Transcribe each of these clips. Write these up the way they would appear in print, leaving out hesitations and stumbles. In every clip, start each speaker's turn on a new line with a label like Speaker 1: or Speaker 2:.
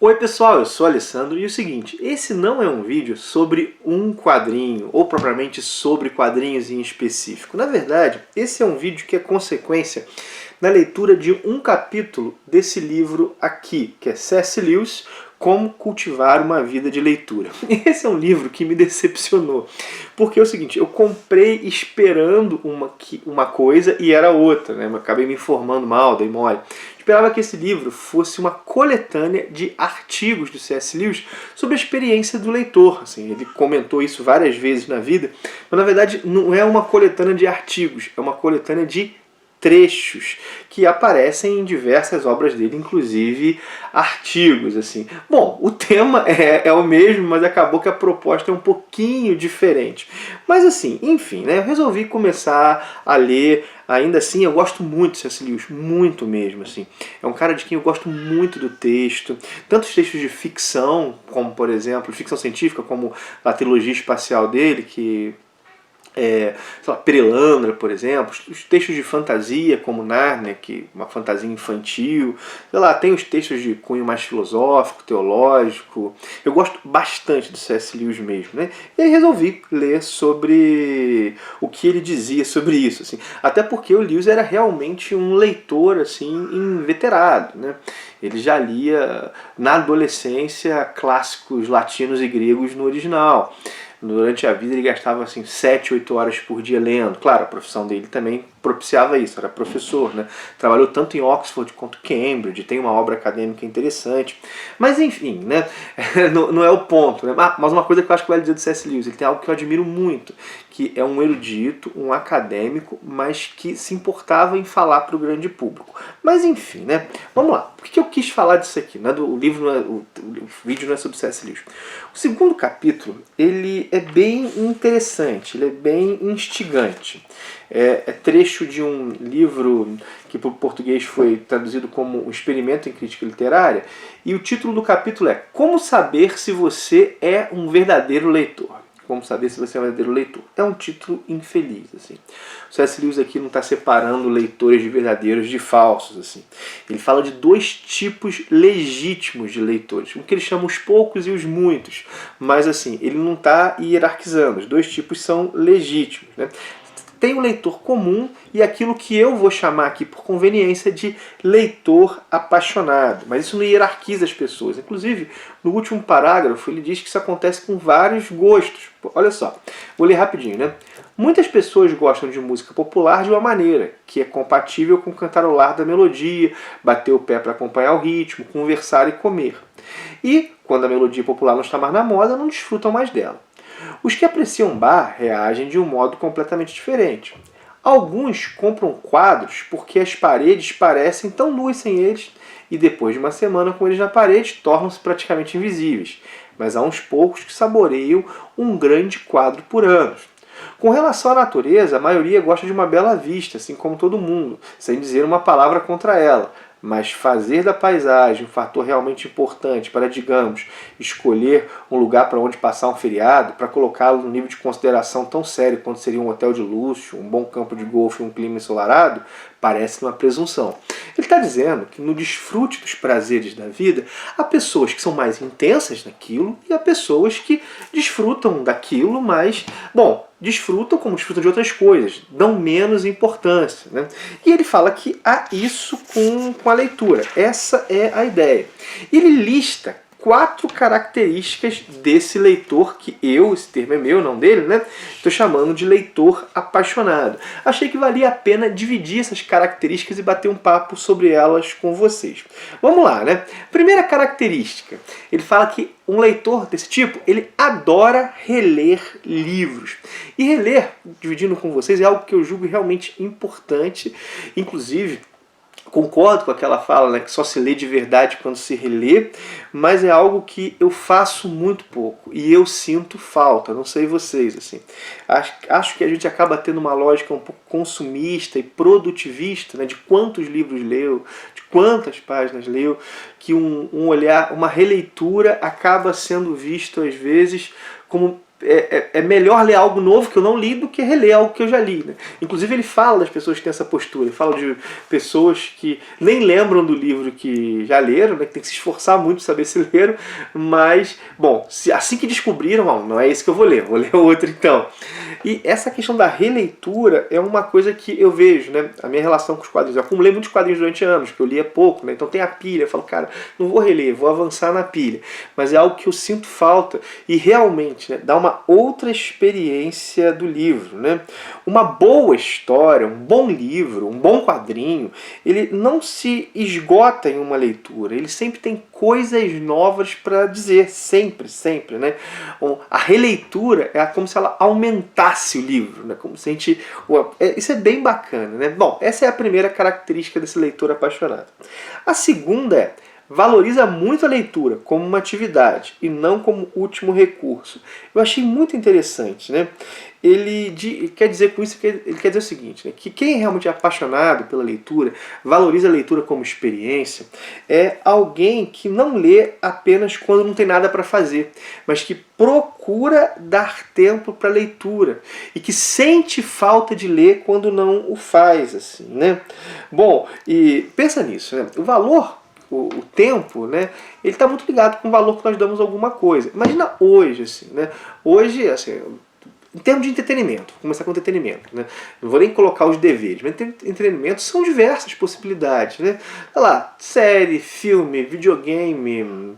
Speaker 1: Oi pessoal, eu sou o Alessandro e é o seguinte, esse não é um vídeo sobre um quadrinho, ou propriamente sobre quadrinhos em específico. Na verdade, esse é um vídeo que é consequência da leitura de um capítulo desse livro aqui, que é C.S. Lewis, Como Cultivar uma Vida de Leitura. Esse é um livro que me decepcionou, porque é o seguinte, eu comprei esperando uma coisa e era outra, né? Eu acabei me informando mal, dei mole. Esperava que esse livro fosse uma coletânea de artigos do C.S. Lewis sobre a experiência do leitor. Assim, ele comentou isso várias vezes na vida, mas na verdade não é uma coletânea de artigos, é uma coletânea de trechos que aparecem em diversas obras dele, inclusive artigos. Assim. Bom, o tema é o mesmo, mas acabou que a proposta é um pouquinho diferente. Mas assim, enfim, né, eu resolvi começar a ler. Ainda assim, eu gosto muito de C.S. Lewis, muito mesmo. Assim. É um cara de quem eu gosto muito do texto, tanto os textos de ficção, como por exemplo, ficção científica, como a trilogia espacial dele, que sei lá, Perelandra, por exemplo, os textos de fantasia, como Nárnia, que é uma fantasia infantil, sei lá, tem os textos de cunho mais filosófico, teológico. Eu gosto bastante do C.S. Lewis mesmo, né? E aí resolvi ler sobre o que ele dizia sobre isso, assim. Até porque o Lewis era realmente um leitor, assim, inveterado, né? Ele já lia, na adolescência, clássicos latinos e gregos no original. Durante a vida ele gastava assim 7, 8 horas por dia lendo. Claro, a profissão dele também propiciava isso, era professor, né? Trabalhou tanto em Oxford quanto Cambridge, tem uma obra acadêmica interessante. Mas enfim, né? não é o ponto, né? Mas uma coisa que eu acho que vale dizer do C.S. Lewis, ele tem algo que eu admiro muito, que é um erudito, um acadêmico, mas que se importava em falar para o grande público. Mas enfim, né? Vamos lá. Por que eu quis falar disso aqui? Né? O vídeo não é sobre C.S. Lewis. O segundo capítulo, ele é bem interessante, ele é bem instigante. É trecho de um livro que para o português foi traduzido como Um Experimento em Crítica Literária, e o título do capítulo é Como Saber se Você é um Verdadeiro Leitor. Como saber se você é um verdadeiro leitor. É um título infeliz. Assim. O C.S. Lewis aqui não está separando leitores de verdadeiros de falsos. Assim. Ele fala de dois tipos legítimos de leitores. O que ele chama os poucos e os muitos. Mas assim, ele não está hierarquizando. Os dois tipos são legítimos. Né? Tem o leitor comum e aquilo que eu vou chamar aqui por conveniência de leitor apaixonado. Mas isso não hierarquiza as pessoas. Inclusive, no último parágrafo, ele diz que isso acontece com vários gostos. Olha só, vou ler rapidinho, né? Muitas pessoas gostam de música popular de uma maneira que é compatível com cantarolar da melodia, bater o pé para acompanhar o ritmo, conversar e comer. E, quando a melodia popular não está mais na moda, não desfrutam mais dela. Os que apreciam Bach reagem de um modo completamente diferente. Alguns compram quadros porque as paredes parecem tão nuas sem eles e depois de uma semana com eles na parede tornam-se praticamente invisíveis. Mas há uns poucos que saboreiam um grande quadro por anos. Com relação à natureza, a maioria gosta de uma bela vista, assim como todo mundo, sem dizer uma palavra contra ela. Mas fazer da paisagem um fator realmente importante para, digamos, escolher um lugar para onde passar um feriado, para colocá-lo no nível de consideração tão sério quanto seria um hotel de luxo, um bom campo de golfe e um clima ensolarado, parece uma presunção. Ele está dizendo que no desfrute dos prazeres da vida, há pessoas que são mais intensas naquilo e há pessoas que desfrutam daquilo, mas, bom, desfrutam como desfrutam de outras coisas, dão menos importância. Né? E ele fala que há isso com a leitura. Essa é a ideia. E ele lista 4 características desse leitor, que esse termo é meu, não dele, né? Estou chamando de leitor apaixonado. Achei que valia a pena dividir essas características e bater um papo sobre elas com vocês. Vamos lá, né? Primeira característica, ele fala que um leitor desse tipo, ele adora reler livros. E reler, dividindo com vocês, é algo que eu julgo realmente importante, inclusive concordo com aquela fala, né, que só se lê de verdade quando se relê, mas é algo que eu faço muito pouco e eu sinto falta, não sei vocês. Assim. Acho que a gente acaba tendo uma lógica um pouco consumista e produtivista, né, de quantos livros leu, de quantas páginas leu, que um olhar, uma releitura acaba sendo visto às vezes como é melhor ler algo novo que eu não li do que reler algo que eu já li, né? Inclusive ele fala das pessoas que têm essa postura, ele fala de pessoas que nem lembram do livro que já leram, né? Que tem que se esforçar muito para saber se leram, mas, bom, assim que descobriram, não é esse que eu vou ler outro então. E essa questão da releitura é uma coisa que eu vejo, né? A minha relação com os quadrinhos. Eu acumulei muitos quadrinhos durante anos, que eu lia pouco, né? Então tem a pilha, eu falo, cara, não vou reler, vou avançar na pilha. Mas é algo que eu sinto falta e realmente, né, dá uma outra experiência do livro, né? Uma boa história, um bom livro, um bom quadrinho, ele não se esgota em uma leitura, ele sempre tem coisas novas para dizer, sempre, sempre, né? A releitura é como se ela aumentasse o livro, né? Como se a gente... Isso é bem bacana, né? Bom, essa é a primeira característica desse leitor apaixonado. A segunda é: valoriza muito a leitura como uma atividade e não como último recurso. Eu achei muito interessante, né? Ele quer dizer com isso, ele quer dizer o seguinte, né? Que quem realmente é apaixonado pela leitura, valoriza a leitura como experiência, é alguém que não lê apenas quando não tem nada para fazer, mas que procura dar tempo para a leitura e que sente falta de ler quando não o faz, assim, né? Bom, e pensa nisso, né? O valor, o tempo, né, ele está muito ligado com o valor que nós damos a alguma coisa. Imagina hoje, assim, né? Hoje, assim, em termos de entretenimento, vou começar com entretenimento, né? Não vou nem colocar os deveres, mas entretenimento são diversas possibilidades, né? Olha lá, série, filme, videogame,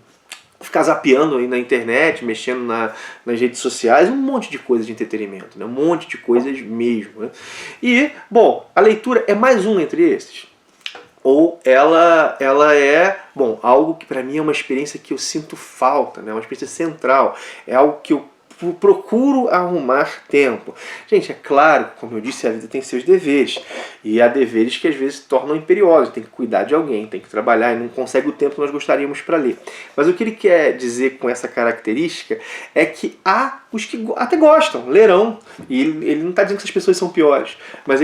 Speaker 1: ficar zapeando aí na internet, mexendo nas redes sociais, um monte de coisa de entretenimento, né? Um monte de coisas mesmo, né? E, bom, a leitura é mais um entre esses. Ou ela é, bom, algo que para mim é uma experiência que eu sinto falta, né? Uma experiência central, é algo que eu procuro arrumar tempo. Gente, é claro, como eu disse, a vida tem seus deveres. E há deveres que às vezes se tornam imperiosos. Tem que cuidar de alguém, tem que trabalhar e não consegue o tempo que nós gostaríamos para ler. Mas o que ele quer dizer com essa característica é que há os que até gostam, lerão. E ele não está dizendo que essas pessoas são piores, mas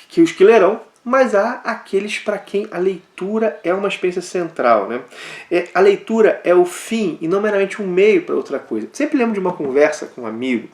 Speaker 1: que os que lerão, mas há aqueles para quem a leitura é uma experiência central, né? A leitura é o fim e não meramente um meio para outra coisa. Sempre lembro de uma conversa com um amigo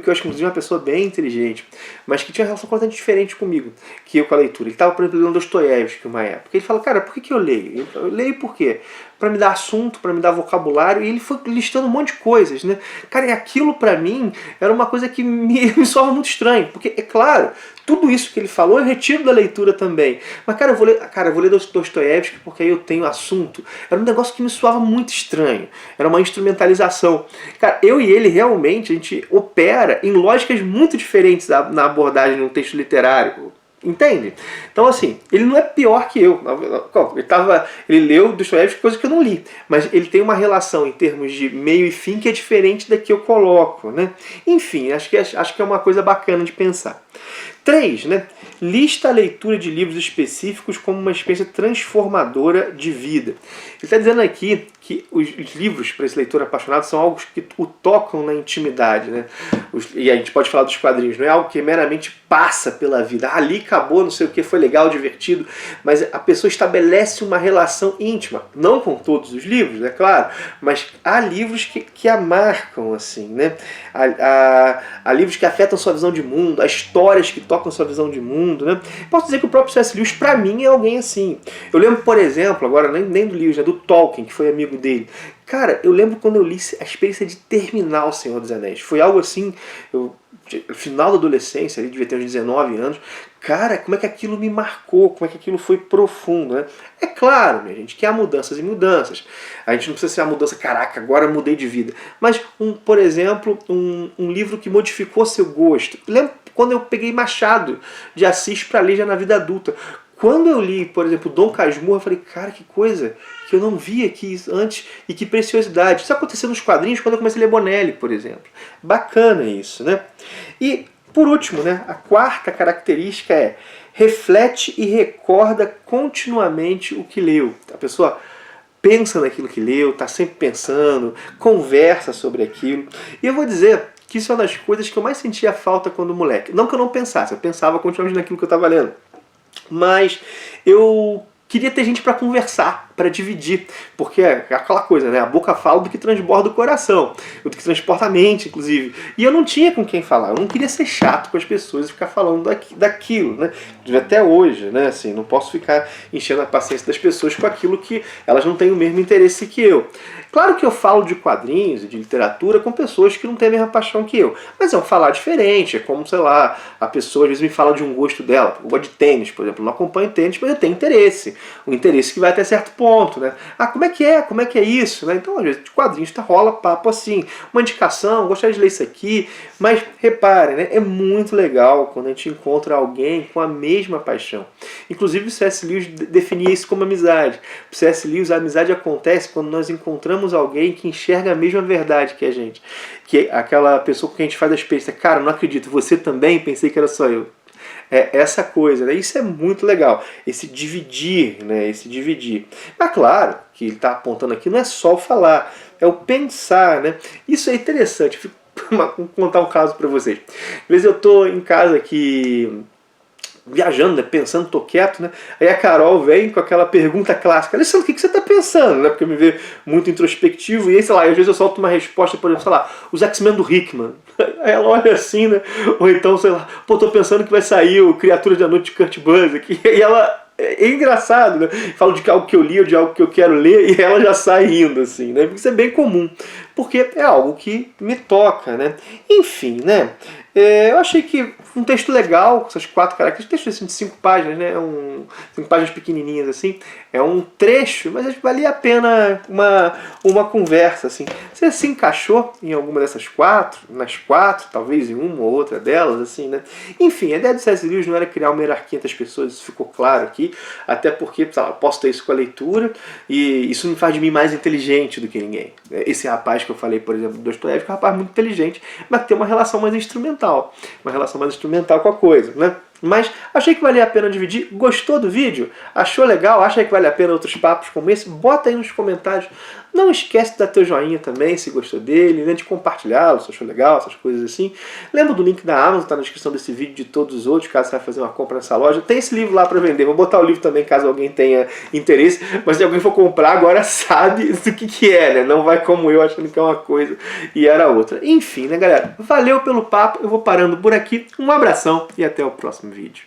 Speaker 1: que eu acho que inclusive é uma pessoa bem inteligente, mas que tinha uma relação completamente diferente comigo, que eu com a leitura. Ele estava, por exemplo, lendo Dostoiévski uma época. Ele fala, cara, por que eu leio? Eu leio por quê? Para me dar assunto, para me dar vocabulário, e ele foi listando um monte de coisas, né? Cara, e aquilo para mim era uma coisa que me soava muito estranho, porque, é claro, tudo isso que ele falou eu retiro da leitura também. Mas, cara, eu vou ler Dostoiévski porque aí eu tenho assunto. Era um negócio que me soava muito estranho. Era uma instrumentalização. Cara, eu e ele realmente, a gente opera em lógicas muito diferentes na abordagem de um texto literário. Entende? Então, assim, ele não é pior que eu. Ele leu Dostoiévski, coisa que eu não li. Mas ele tem uma relação em termos de meio e fim que é diferente da que eu coloco, né? Enfim, acho que é uma coisa bacana de pensar. 3, né? Lista a leitura de livros específicos como uma experiência transformadora de vida. Ele está dizendo aqui que os livros para esse leitor apaixonado são algo que o tocam na intimidade, né? E a gente pode falar dos quadrinhos, não é algo que meramente passa pela vida. Ali acabou, não sei o que, foi legal, divertido, mas a pessoa estabelece uma relação íntima, não com todos os livros, é claro, mas há livros que a marcam, assim, né? Há livros que afetam sua visão de mundo, há histórias que tocam sua visão de mundo, né? Posso dizer que o próprio C.S. Lewis, para mim, é alguém assim. Eu lembro, por exemplo, agora nem do Lewis, né, do Tolkien, que foi amigo dele. Cara, eu lembro quando eu li a experiência de terminar O Senhor dos Anéis. Foi algo assim, final da adolescência, ali devia ter uns 19 anos. Cara, como é que aquilo me marcou, como é que aquilo foi profundo, né? É claro, minha gente, que há mudanças e mudanças. A gente não precisa ser uma mudança, caraca, agora eu mudei de vida. Mas, por exemplo, um livro que modificou seu gosto. Lembro quando eu peguei Machado de Assis para ler já na vida adulta. Quando eu li, por exemplo, Dom Casmurro, eu falei, cara, que coisa que eu não vi aqui antes e que preciosidade. Isso aconteceu nos quadrinhos quando eu comecei a ler Bonelli, por exemplo. Bacana isso, né? E, por último, né, a quarta característica é: reflete e recorda continuamente o que leu. A pessoa pensa naquilo que leu, está sempre pensando, conversa sobre aquilo. E eu vou dizer que isso é uma das coisas que eu mais sentia falta quando moleque. Não que eu não pensasse, eu pensava continuamente naquilo que eu estava lendo. Mas eu queria ter gente para conversar para dividir, porque é aquela coisa, né? A boca fala do que transborda o coração, do que transporta a mente, inclusive. E eu não tinha com quem falar, eu não queria ser chato com as pessoas e ficar falando daquilo, né? Até hoje, né? Assim, não posso ficar enchendo a paciência das pessoas com aquilo que elas não têm o mesmo interesse que eu. Claro que eu falo de quadrinhos e de literatura com pessoas que não têm a mesma paixão que eu, mas é um falar diferente, é como, sei lá, a pessoa às vezes me fala de um gosto dela, eu gosto de tênis, por exemplo, eu não acompanho tênis, mas eu tenho interesse, um interesse que vai até certo ponto, né? Ah, como é que é isso, né? Então, às vezes, de quadrinhos rola papo assim, uma indicação, gostaria de ler isso aqui, mas reparem, né? É muito legal quando a gente encontra alguém com a mesma paixão. Inclusive o C.S. Lewis definia isso como amizade. O C.S. Lewis, a amizade acontece quando nós encontramos alguém que enxerga a mesma verdade que a gente. Que é aquela pessoa com quem a gente faz a experiência. Cara, não acredito, você também? Pensei que era só eu. É essa coisa, né? Isso é muito legal. Esse dividir, né? Esse dividir. Mas claro, que ele está apontando aqui não é só o falar, é o pensar, né? Isso é interessante. Vou contar um caso para vocês. Às vezes eu estou em casa aqui viajando, né, pensando, tô quieto, né? Aí a Carol vem com aquela pergunta clássica: Alessandro, o que você tá pensando? Né? Porque me vê muito introspectivo, e aí, sei lá, às vezes eu solto uma resposta, por exemplo, sei lá, os X-Men do Hickman. Aí ela olha assim, né? Ou então, sei lá, pô, tô pensando que vai sair o Criaturas da Noite de Kurt Busiek. E ela... É engraçado, né? Falo de algo que eu li ou de algo que eu quero ler e ela já sai rindo, assim, né? Isso é bem comum, porque é algo que me toca, né? Enfim, né? Eu achei que um texto legal, com essas 4 características, texto assim, de 5 páginas, né? 5 páginas pequenininhas, assim. É um trecho, mas acho que valia a pena uma conversa, assim. Você se encaixou em alguma dessas 4? Nas 4, talvez em uma ou outra delas, assim, né? Enfim, a ideia do C.S. Lewis não era criar uma hierarquia entre as pessoas, isso ficou claro aqui, até porque, sei lá, eu posso ter isso com a leitura, e isso me faz de mim mais inteligente do que ninguém. Esse rapaz que eu falei, por exemplo, do Dostoiévski, é um rapaz muito inteligente, mas que tem uma relação mais instrumental. Uma relação mais instrumental com a coisa, né? Mas achei que valia a pena dividir. Gostou do vídeo? Achou legal? Acha que vale a pena outros papos como esse? Bota aí nos comentários. Não esquece de dar teu joinha também, se gostou dele, né, de compartilhá-lo, se achou legal, essas coisas assim. Lembra do link da Amazon, tá na descrição desse vídeo, de todos os outros, caso você vai fazer uma compra nessa loja. Tem esse livro lá para vender, vou botar o livro também caso alguém tenha interesse, mas se alguém for comprar agora sabe do que é, né? Não vai como eu achando que é uma coisa e era outra. Enfim, né, galera? Valeu pelo papo, eu vou parando por aqui. Um abração e até o próximo vídeo.